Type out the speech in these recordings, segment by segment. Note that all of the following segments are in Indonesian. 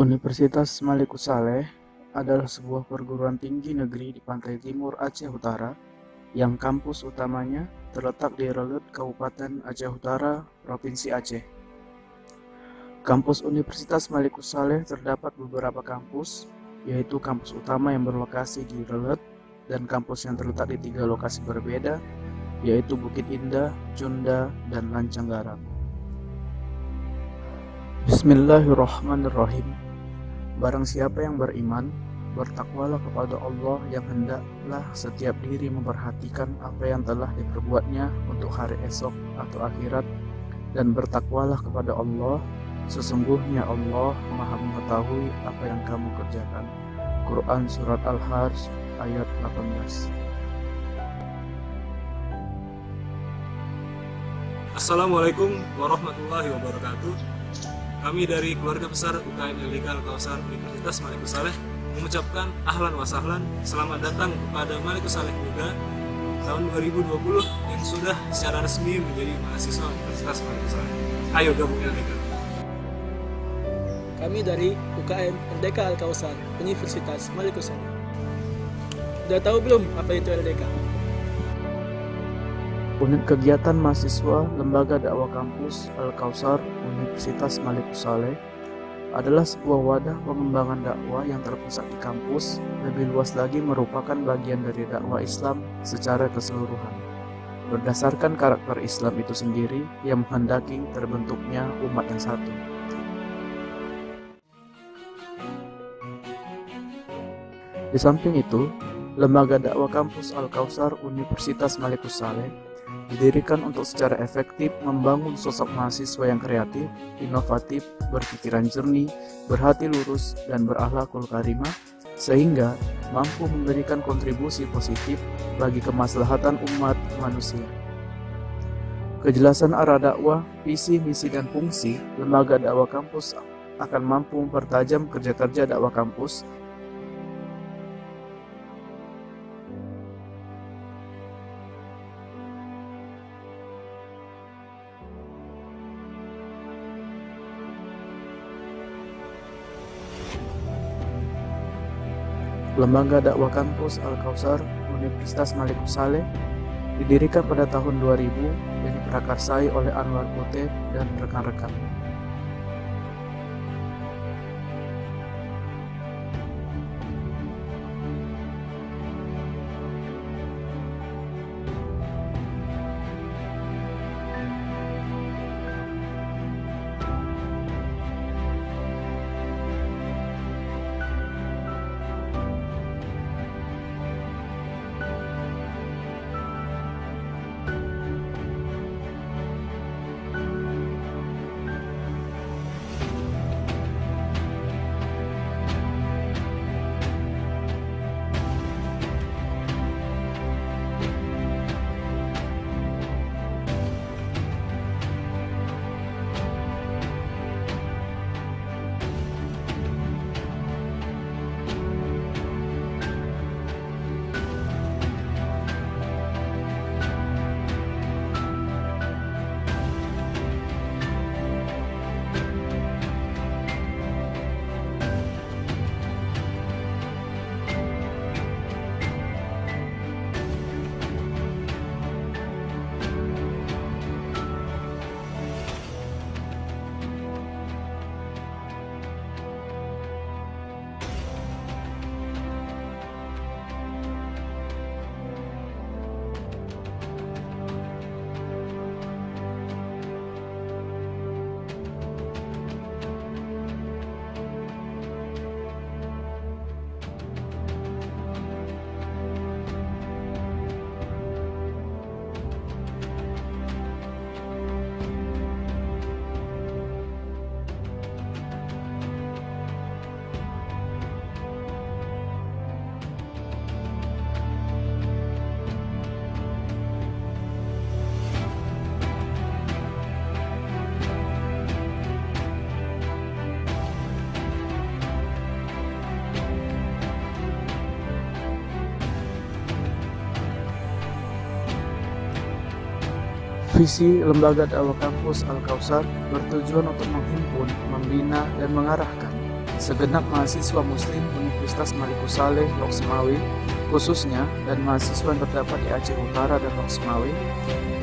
Universitas Malikus Saleh adalah sebuah perguruan tinggi negeri di pantai timur Aceh Utara yang kampus utamanya terletak di Relut, Kabupaten Aceh Utara, Provinsi Aceh. Kampus Universitas Malikus Saleh terdapat beberapa kampus, yaitu kampus utama yang berlokasi di Relut dan kampus yang terletak di 3 lokasi berbeda, yaitu Bukit Indah, Cunda, dan Lancanggarang. Bismillahirrahmanirrahim. Barang siapa yang beriman, bertakwalah kepada Allah yang hendaklah setiap diri memperhatikan apa yang telah diperbuatnya untuk hari esok atau akhirat, dan bertakwalah kepada Allah, sesungguhnya Allah Maha mengetahui apa yang kamu kerjakan. Quran Surat Al-Hajj ayat 18. Assalamualaikum warahmatullahi wabarakatuh. Kami dari keluarga besar UKM LDK Al-Kausar Universitas Malikus Saleh mengucapkan ahlan wa sahlan, selamat datang kepada Malikus Saleh Muda tahun 2020 yang sudah secara resmi menjadi mahasiswa Universitas Malikus Saleh. Ayo gabung LDK. Kami dari UKM LDK Al-Kausar Universitas Malikus Saleh. Udah tahu belum apa itu LDK? Unit Kegiatan Mahasiswa Lembaga Dakwah Kampus Al-Kausar Universitas Malikus Saleh adalah sebuah wadah pengembangan dakwah yang terpusat di kampus, lebih luas lagi merupakan bagian dari dakwah Islam secara keseluruhan. Berdasarkan karakter Islam itu sendiri yang menghendaki terbentuknya umat yang satu. Di samping itu, Lembaga Dakwah Kampus Al-Kausar Universitas Malikus Saleh didirikan untuk secara efektif membangun sosok mahasiswa yang kreatif, inovatif, berpikiran jernih, berhati lurus, dan berakhlakul karimah, sehingga mampu memberikan kontribusi positif bagi kemaslahatan umat manusia. Kejelasan arah dakwah, visi, misi, dan fungsi Lembaga Dakwah Kampus akan mampu mempertajam kerja-kerja dakwah kampus. Lembaga Dakwah Kampus Al-Kausar Universitas Malikus Saleh didirikan pada tahun 2000 dan diprakarsai oleh Anwar Putih dan rekan-rekan. Visi Lembaga Dakwah Kampus Al-Kausar bertujuan untuk menghimpun, membina, dan mengarahkan Segenap mahasiswa Muslim Universitas Malikus Saleh, Loksmawe, khususnya dan mahasiswa yang terdapat di Aceh Utara dan Loksmawe,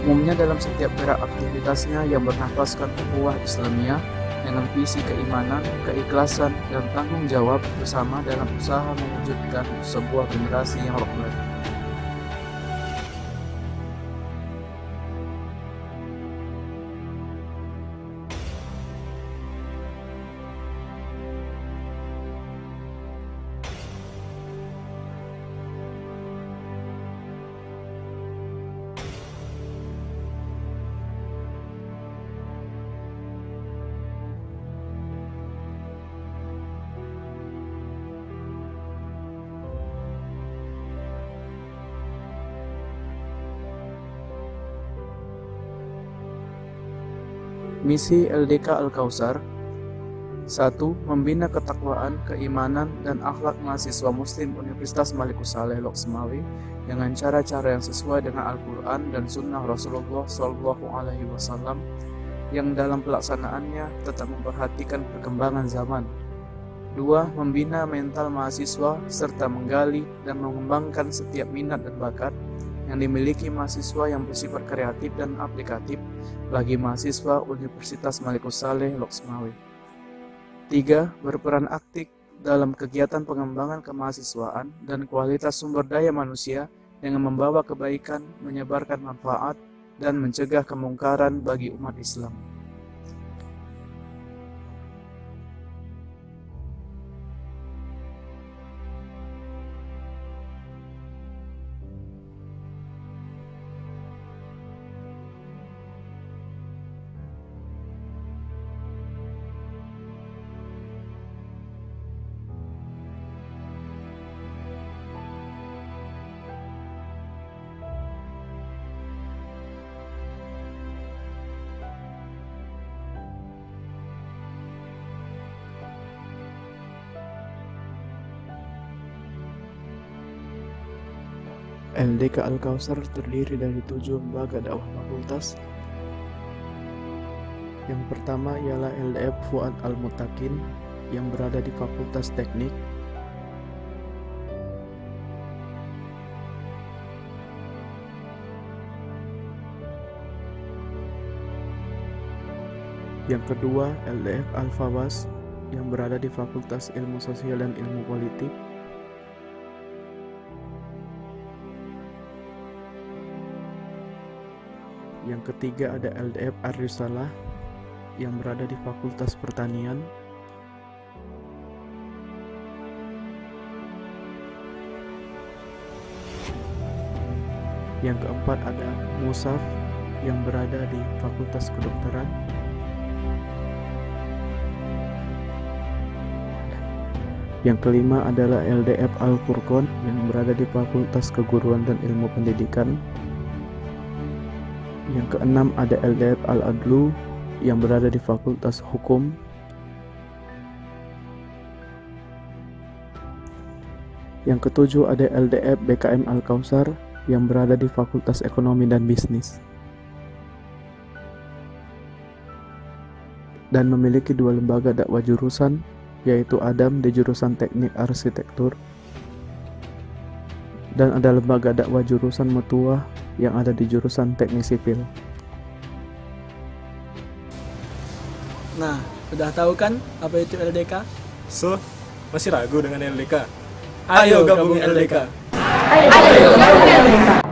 umumnya dalam setiap gerak aktivitasnya yang bernafaskan ukhuwah Islamiyah dengan visi keimanan, keikhlasan, dan tanggung jawab bersama dalam usaha mewujudkan sebuah generasi yang rahmat. Misi LDK Al-Kautsar: 1. Membina ketakwaan, keimanan, dan akhlak mahasiswa Muslim Universitas Malikus Saleh, Loksmawe dengan cara-cara yang sesuai dengan Al-Quran dan Sunnah Rasulullah SAW, yang dalam pelaksanaannya tetap memperhatikan perkembangan zaman. 2. Membina mental mahasiswa serta menggali dan mengembangkan setiap minat dan bakat yang dimiliki mahasiswa yang bersifat kreatif dan aplikatif bagi mahasiswa Universitas Malikus Saleh, Loksmawe. 3. Berperan aktif dalam kegiatan pengembangan kemahasiswaan dan kualitas sumber daya manusia dengan membawa kebaikan, menyebarkan manfaat, dan mencegah kemungkaran bagi umat Islam. LDK Al-Kautsar terdiri dari 7 lembaga dakwah fakultas. Yang pertama ialah LDF Fuad Al-Muttaqin yang berada di Fakultas Teknik. Yang kedua LDF Al-Fawas yang berada di Fakultas Ilmu Sosial dan Ilmu Politik. Yang ketiga ada LDF Ar-Risalah yang berada di Fakultas Pertanian. Yang keempat ada Musaf yang berada di Fakultas Kedokteran. Yang kelima adalah LDF Al-Furqon yang berada di Fakultas Keguruan dan Ilmu Pendidikan. Yang keenam ada LDF Al-Adlu yang berada di Fakultas Hukum. Yang ketujuh ada LDF BKM Al-Kautsar yang berada di Fakultas Ekonomi dan Bisnis. Dan memiliki 2 lembaga dakwah jurusan, yaitu Adam di jurusan Teknik Arsitektur, dan ada lembaga dakwah jurusan Mutuah yang ada di jurusan Teknik Sipil. Nah, udah tahu kan apa itu LDK? So, masih ragu dengan LDK? Ayo gabung LDK! Ayo gabung LDK!